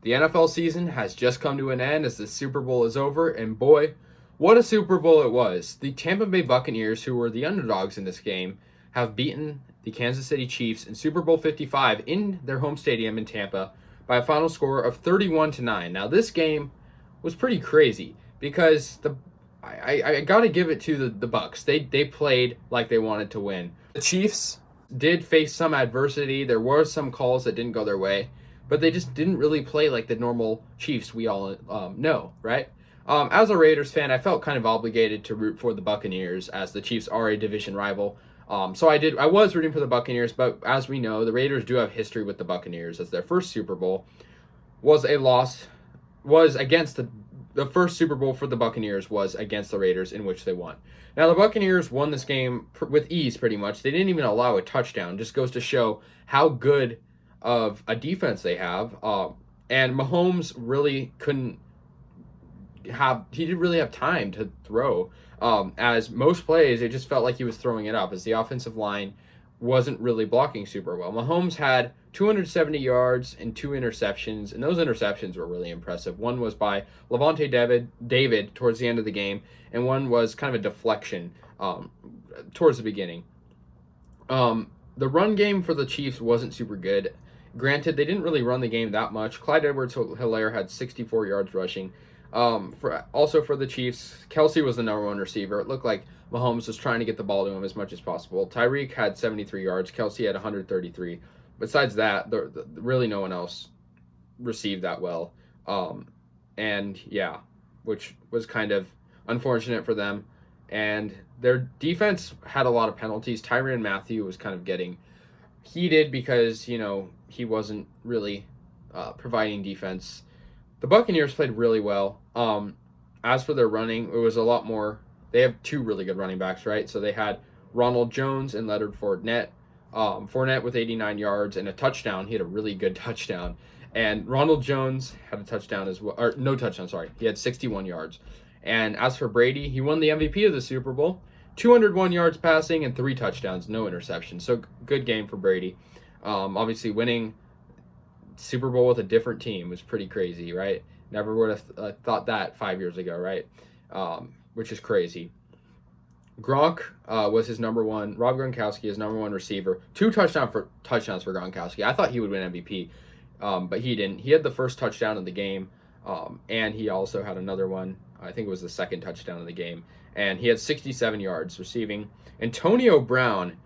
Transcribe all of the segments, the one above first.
The NFL season has just come to an end as the Super Bowl is over, and boy, what a Super Bowl it was. The Tampa Bay Buccaneers, who were the underdogs in this game, have beaten the Kansas City Chiefs in Super Bowl 55 in their home stadium in Tampa by a final score of 31-9. Now, this game was pretty crazy because I got to give it to the Bucs. They played like they wanted to win. The Chiefs did face some adversity. There were some calls that didn't go their way, but they just didn't really play like the normal Chiefs we all know, right? As a Raiders fan, I felt kind of obligated to root for the Buccaneers as the Chiefs are a division rival. So I was rooting for the Buccaneers, but as we know, the Raiders do have history with the Buccaneers as their first Super Bowl was against the first Super Bowl for the Buccaneers was against the Raiders, in which they won. Now, the Buccaneers won this game with ease, pretty much. They didn't even allow a touchdown. Just goes to show how good of a defense they have. And Mahomes really he didn't really have time to throw. As most plays, it just felt like he was throwing it up as the offensive line wasn't really blocking super well. Mahomes had 270 yards and 2 interceptions, and those interceptions were really impressive. One was by Levante David towards the end of the game, and one was kind of a deflection towards the beginning. The run game for the Chiefs wasn't super good. Granted, they didn't really run the game that much. Clyde Edwards-Helaire had 64 yards rushing. For the Chiefs, Kelsey was the number one receiver. It looked like Mahomes was trying to get the ball to him as much as possible. Tyreek had 73 yards. Kelsey had 133. Besides that, really no one else received that well. Which was kind of unfortunate for them. And their defense had a lot of penalties. Tyrann Mathieu was kind of getting heated because, he wasn't really providing defense. The Buccaneers played really well. As for their running, it was a lot more. They have 2 really good running backs, right? So they had Ronald Jones and Leonard Fournette. Fournette with 89 yards and a touchdown. He had a really good touchdown. And Ronald Jones had a touchdown as well. Or no touchdown, sorry. He had 61 yards. And as for Brady, he won the MVP of the Super Bowl. 201 yards passing and 3 touchdowns, no interceptions. So good game for Brady. Obviously winning Super Bowl with a different team was pretty crazy, right? Never would have thought that 5 years ago, right? Which is crazy. Gronk was his number one. Rob Gronkowski, his number one receiver. 2 touchdowns for Gronkowski. I thought he would win MVP, but he didn't. He had the first touchdown of the game, and he also had another one. I think it was the second touchdown of the game, and he had 67 yards receiving. Antonio Brown,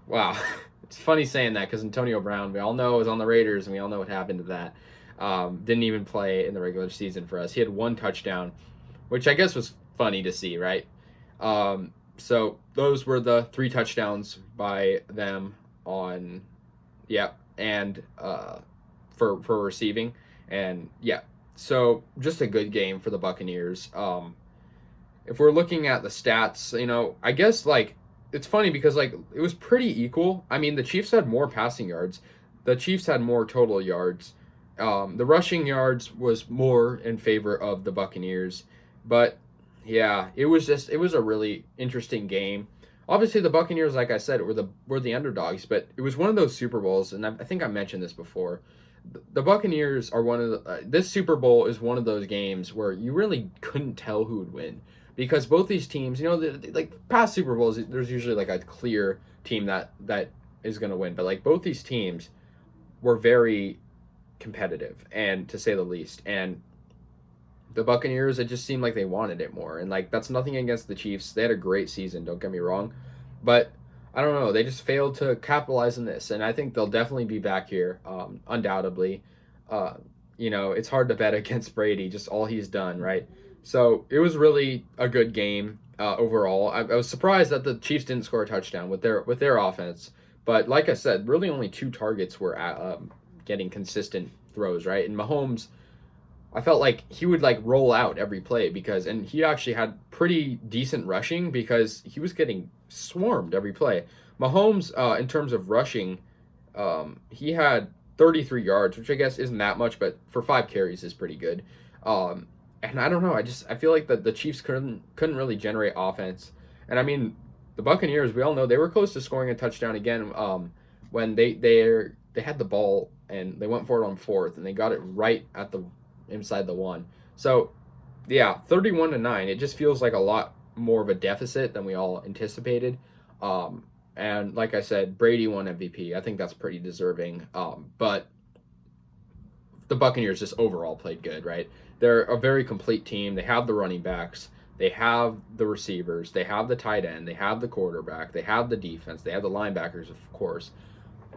wow. It's funny saying that because Antonio Brown, we all know, was on the Raiders, and we all know what happened to that. Didn't even play in the regular season for us. He had 1 touchdown, which I guess was funny to see, right? So those were the 3 touchdowns by them for receiving. And so just a good game for the Buccaneers. If we're looking at the stats, I guess it's funny because it was pretty equal. I mean, the Chiefs had more passing yards. The Chiefs had more total yards. The rushing yards was more in favor of the Buccaneers. But yeah, it was a really interesting game. Obviously, the Buccaneers, like I said, were the underdogs, but it was one of those Super Bowls, and I think I mentioned this before. The Buccaneers are this Super Bowl is one of those games where you really couldn't tell who would win. Because both these teams, past Super Bowls, there's usually a clear team that is going to win. But both these teams were very competitive, and to say the least. And the Buccaneers, it just seemed like they wanted it more. And that's nothing against the Chiefs. They had a great season, don't get me wrong. But I don't know, they just failed to capitalize on this. And I think they'll definitely be back here, undoubtedly. It's hard to bet against Brady, just all he's done, right? So it was really a good game overall. I was surprised that the Chiefs didn't score a touchdown with their offense. But like I said, really only 2 targets were getting consistent throws, right? And Mahomes, I felt like he would roll out every play and he actually had pretty decent rushing because he was getting swarmed every play. Mahomes, in terms of rushing, he had 33 yards, which I guess isn't that much, but for 5 carries is pretty good. And I don't know, I feel like the Chiefs couldn't really generate offense. And I mean, the Buccaneers, we all know they were close to scoring a touchdown again when they had the ball and they went for it on fourth, and they got it right at the inside the one. So, yeah, 31-9. It just feels like a lot more of a deficit than we all anticipated. And like I said, Brady won MVP. I think that's pretty deserving. But the Buccaneers just overall played good, right? They're a very complete team. They have the running backs, they have the receivers, they have the tight end, they have the quarterback, they have the defense, they have the linebackers, of course.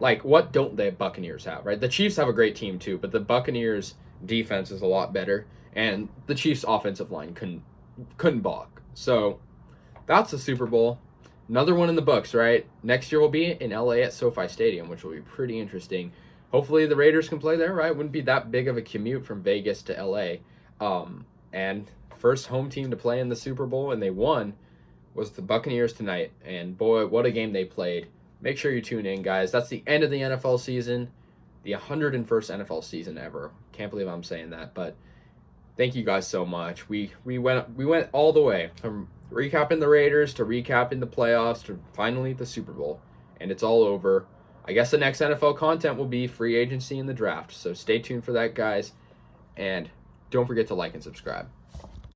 Like, what don't the Buccaneers have, right? The Chiefs have a great team too, but the Buccaneers defense is a lot better, and the Chiefs offensive line couldn't balk. So that's the Super Bowl. Another one in the books, right? Next year will be in LA at SoFi Stadium, which will be pretty interesting. Hopefully the Raiders can play there, right? Wouldn't be that big of a commute from Vegas to LA. And first home team to play in the Super Bowl, and they won, was the Buccaneers tonight. And boy, what a game they played. Make sure you tune in, guys. That's the end of the NFL season, the 101st NFL season ever. Can't believe I'm saying that, but thank you guys so much. We went all the way from recapping the Raiders to recapping the playoffs to finally the Super Bowl, and it's all over. I guess the next NFL content will be free agency and the draft, so stay tuned for that, guys, and don't forget to like and subscribe.